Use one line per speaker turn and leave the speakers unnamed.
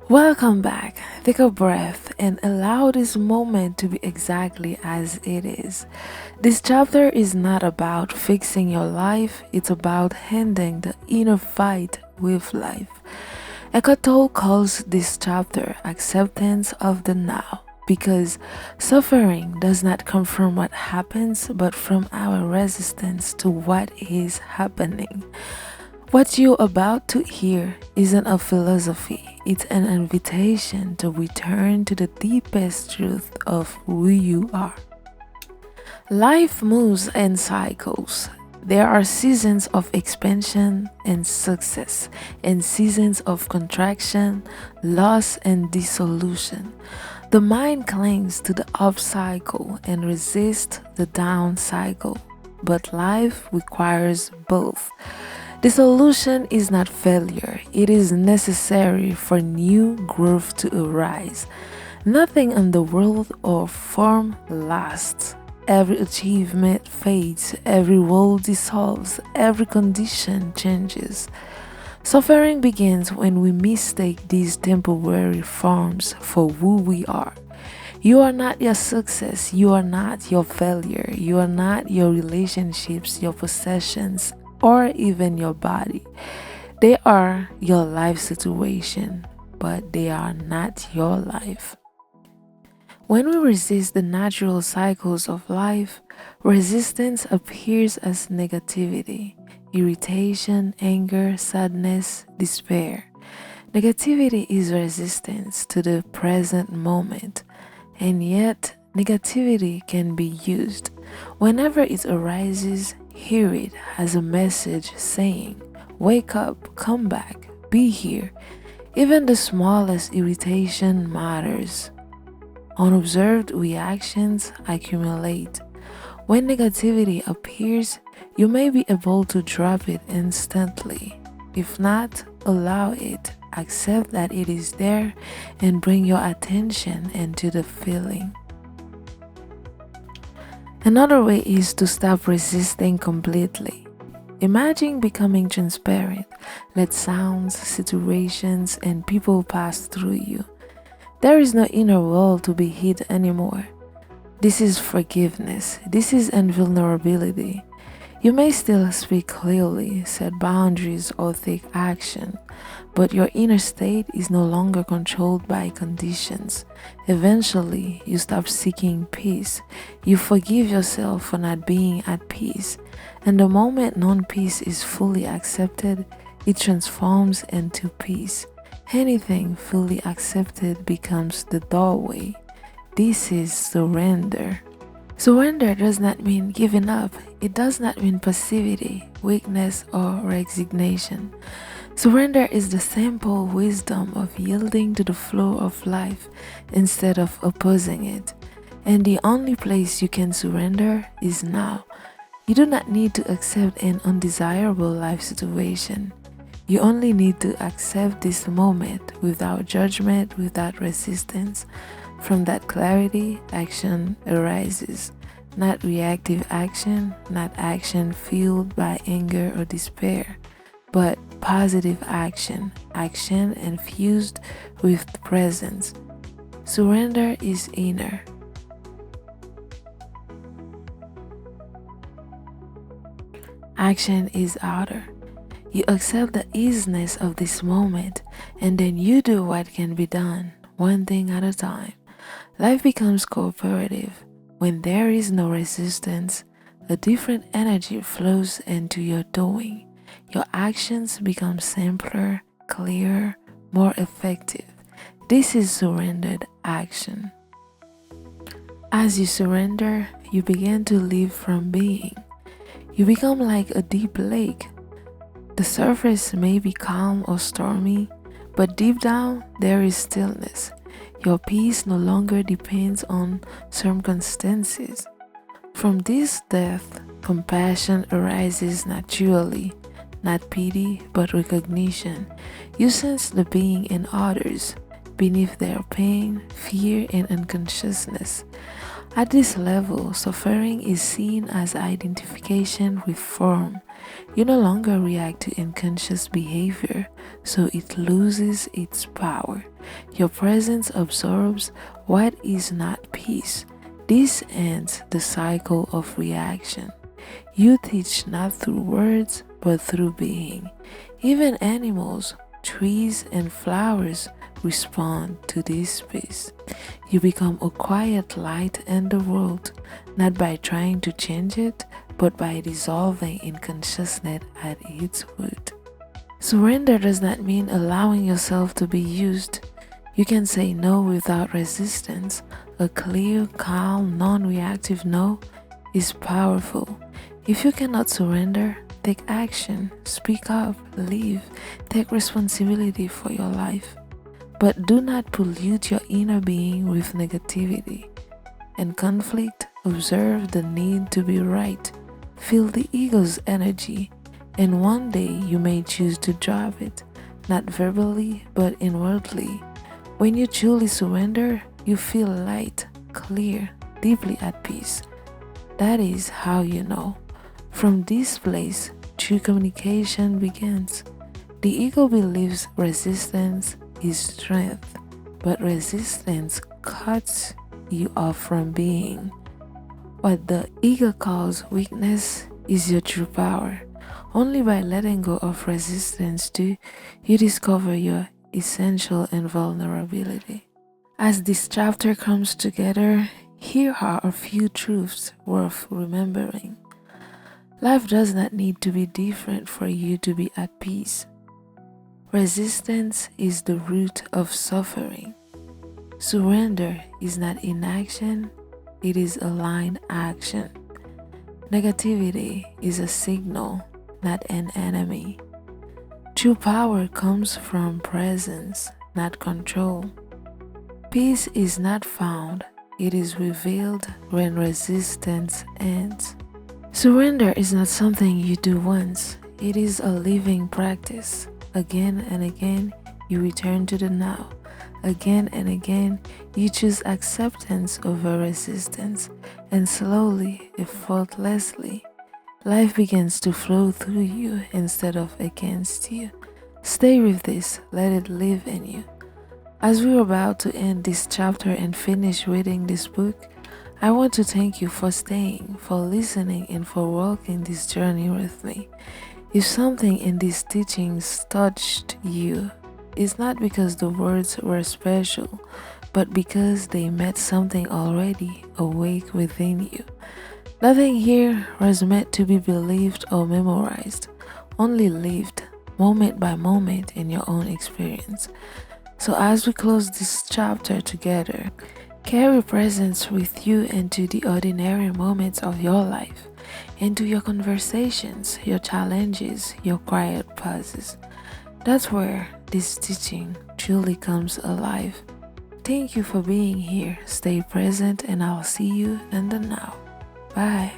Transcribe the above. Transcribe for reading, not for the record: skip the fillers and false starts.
Welcome back. Take a breath and allow this moment to be exactly as it is. This chapter is not about fixing your life, it's about ending the inner fight with life. Eckhart Tolle calls this chapter acceptance of the now because suffering does not come from what happens but from our resistance to what is happening. What you're about to hear isn't a philosophy, it's an invitation to return to the deepest truth of who you are. Life moves in cycles. There are seasons of expansion and success, and seasons of contraction, loss, and dissolution. The mind clings to the up cycle and resists the down cycle, but life requires both. Dissolution is not failure, it is necessary for new growth to arise. Nothing in the world or form lasts. Every achievement fades, every role dissolves, every condition changes. Suffering begins when we mistake these temporary forms for who we are. You are not your success, you are not your failure, you are not your relationships, your possessions, or even your body. They are your life situation, but they are not your life. When we resist the natural cycles of life, resistance appears as negativity, irritation, anger, sadness, despair. Negativity is resistance to the present moment, and yet negativity can be used. Whenever it arises, hear it as a message saying, "Wake up, come back, be here." Even the smallest irritation matters. Unobserved reactions accumulate. When negativity appears, you may be able to drop it instantly. If not, allow it, accept that it is there, and bring your attention into the feeling. Another way is to stop resisting completely. Imagine becoming transparent. Let sounds, situations, and people pass through you. There is no inner world to be hid anymore. This is forgiveness. This is invulnerability. You may still speak clearly, set boundaries, or take action, but your inner state is no longer controlled by conditions. Eventually, you stop seeking peace. You forgive yourself for not being at peace, and the moment non peace is fully accepted, it transforms into peace. Anything fully accepted becomes the doorway. This is surrender. Surrender does not mean giving up. It does not mean passivity, weakness, or resignation. Surrender is the simple wisdom of yielding to the flow of life instead of opposing it. And the only place you can surrender is now. You do not need to accept an undesirable life situation. You only need to accept this moment without judgment, without resistance. From that clarity, action arises. Not reactive action, not action fueled by anger or despair, but positive action, action infused with presence. Surrender is inner. Action is outer. You accept the easiness of this moment, and then you do what can be done, one thing at a time. Life becomes cooperative. When there is no resistance, a different energy flows into your doing. Your actions become simpler, clearer, more effective. This is surrendered action. As you surrender, you begin to live from being. You become like a deep lake. The surface may be calm or stormy, but deep down there is stillness. Your peace no longer depends on circumstances. From this depth, compassion arises naturally, not pity but recognition. You sense the being in others, beneath their pain, fear, and unconsciousness. At this level, suffering is seen as identification with form. You no longer react to unconscious behavior, so it loses its power. Your presence absorbs what is not peace. This ends the cycle of reaction. You teach not through words, but through being. Even animals, trees, and flowers respond to this space. You become a quiet light in the world, not by trying to change it, but by dissolving in consciousness at its root. Surrender does not mean allowing yourself to be used. You can say no without resistance. A clear, calm, non reactive no is powerful. If you cannot surrender, take action, speak up, leave, take responsibility for your life. But do not pollute your inner being with negativity. In conflict, observe the need to be right. Feel the ego's energy, and one day you may choose to drop it, not verbally but inwardly. When you truly surrender, you feel light, clear, deeply at peace. That is how you know. From this place, true communication begins. The ego believes resistance is strength, but resistance cuts you off from being. What the ego calls weakness is your true power. Only by letting go of resistance do you discover your essential invulnerability. As this chapter comes together, here are a few truths worth remembering. Life does not need to be different for you to be at peace. Resistance is the root of suffering. Surrender is not inaction, it is aligned action. Negativity is a signal, not an enemy. True power comes from presence, not control. Peace is not found, it is revealed when resistance ends. Surrender is not something you do once, it is a living practice. Again and again, you return to the now. Again and again, you choose acceptance over resistance, and slowly, effortlessly, life begins to flow through you instead of against you. Stay with this, let it live in you. As we're about to end this chapter and finish reading this book, I want to thank you for staying, for listening, and for walking this journey with me. If something in these teachings touched you, it's not because the words were special, but because they met something already awake within you. Nothing here was meant to be believed or memorized, only lived moment by moment in your own experience. So as we close this chapter together, carry presence with you into the ordinary moments of your life, into your conversations, your challenges, your quiet pauses. That's where this teaching truly comes alive. Thank you for being here. Stay present, and I'll see you in the now. Bye.